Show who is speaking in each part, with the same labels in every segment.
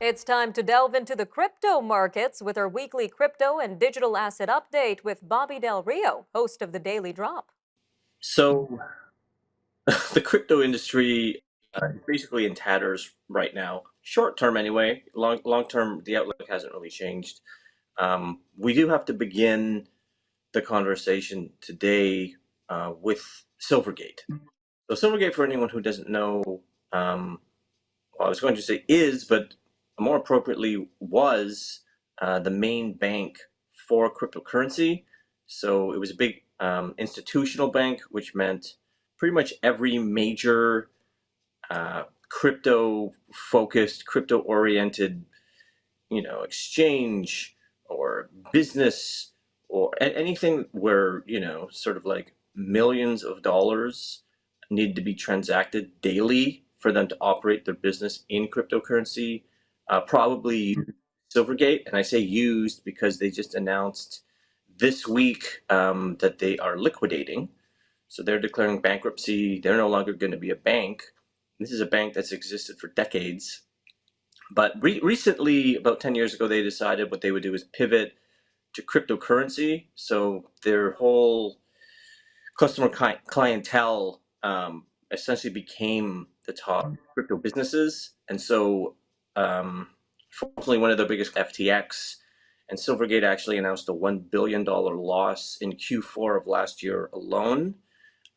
Speaker 1: It's time to delve into the crypto markets with our weekly crypto and digital asset update with Bobby Del Rio, host of the Daily Drop.
Speaker 2: So the crypto industry is basically in tatters right now. Short term, anyway. Long term, the outlook hasn't really changed. We do have to begin the conversation today with Silvergate. So Silvergate, for anyone who doesn't know, um, well, I was going to say is, but more appropriately was the main bank for cryptocurrency. So it was a big institutional bank, which meant pretty much every major crypto focused, crypto oriented, exchange or business or anything where, sort of like millions of dollars need to be transacted daily for them to operate their business in cryptocurrency. Probably Silvergate, and I say used because they just announced this week that they are liquidating. So they're declaring bankruptcy. They're no longer going to be a bank. This is a bank that's existed for decades. But recently, about 10 years ago, they decided what they would do is pivot to cryptocurrency. So their whole customer clientele essentially became the top crypto businesses. And so, fortunately, one of the biggest FTX and Silvergate actually announced a $1 billion loss in Q4 of last year alone.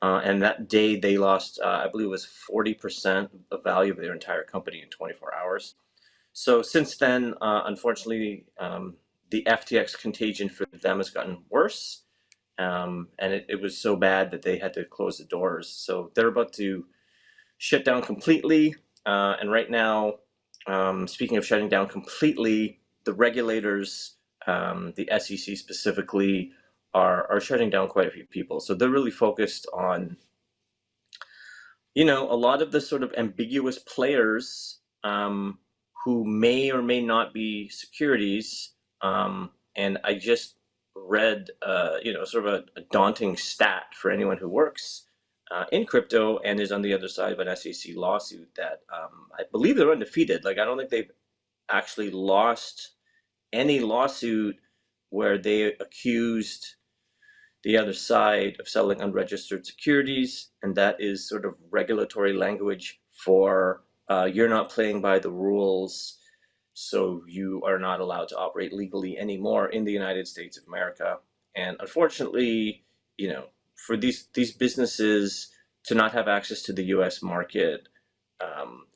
Speaker 2: And that day they lost, I believe it was 40% of the value of their entire company in 24 hours. So since then, unfortunately, the FTX contagion for them has gotten worse. And it was so bad that they had to close the doors. So they're about to shut down completely. And right now, speaking of shutting down completely, the regulators, the SEC specifically, are shutting down quite a few people. So they're really focused on, a lot of the sort of ambiguous players who may or may not be securities. And I just read, sort of a daunting stat for anyone who works in crypto and is on the other side of an SEC lawsuit that I believe they're undefeated. Like, I don't think they've actually lost any lawsuit where they accused the other side of selling unregistered securities, and that is sort of regulatory language for you're not playing by the rules, so you are not allowed to operate legally anymore in the United States of America. And unfortunately, for these businesses to not have access to the U.S. market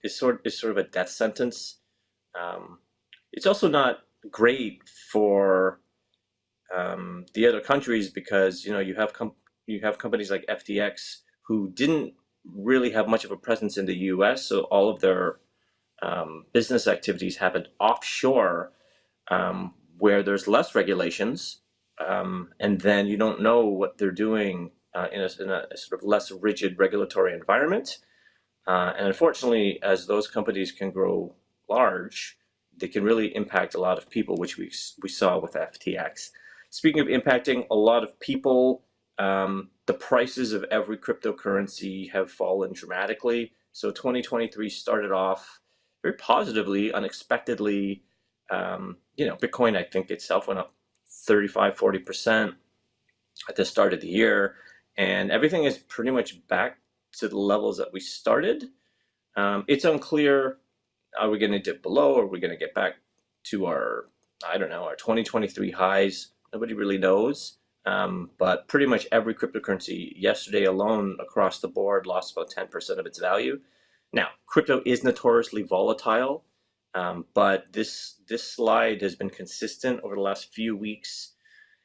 Speaker 2: is sort of a death sentence. Um, it's also not great for the other countries because you have companies like FTX who didn't really have much of a presence in the U.S., so all of their business activities happened offshore, where there's less regulations, and then you don't know what they're doing in a sort of less rigid regulatory environment. And unfortunately, as those companies can grow large, they can really impact a lot of people, which we saw with FTX. Speaking of impacting a lot of people, the prices of every cryptocurrency have fallen dramatically. So 2023 started off very positively, unexpectedly. Bitcoin, I think itself went up 35-40% at the start of the year, and everything is pretty much back to the levels that we started. It's unclear, are we going to dip below? Or are we going to get back to our, I don't know, our 2023 highs? Nobody really knows. But pretty much every cryptocurrency yesterday alone across the board lost about 10% of its value. Now, crypto is notoriously volatile, but this slide has been consistent over the last few weeks.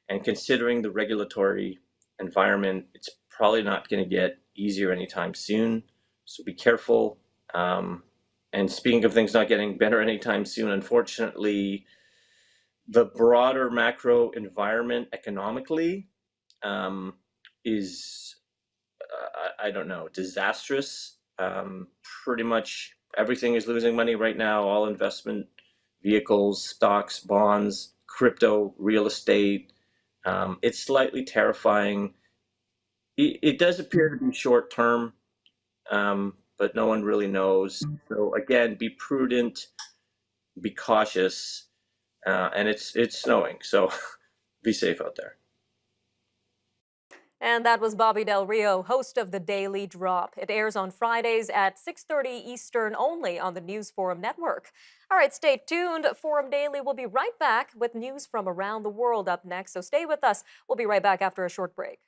Speaker 2: And considering the regulatory environment, it's probably not going to get easier anytime soon. So be careful. And speaking of things not getting better anytime soon, unfortunately, the broader macro environment economically is, I don't know, disastrous. Pretty much everything is losing money right now. All investment vehicles, stocks, bonds, crypto, real estate. It's slightly terrifying. It does appear to be short term, but no one really knows. So again, be prudent. be cautious, and it's snowing, so be safe out there.
Speaker 1: And that was Bobby Del Rio, host of The Daily Drop. It airs on Fridays at 6:30 Eastern only on the News Forum network. All right, stay tuned. Forum Daily will be right back with news from around the world up next, so stay with us. We'll be right back after a short break.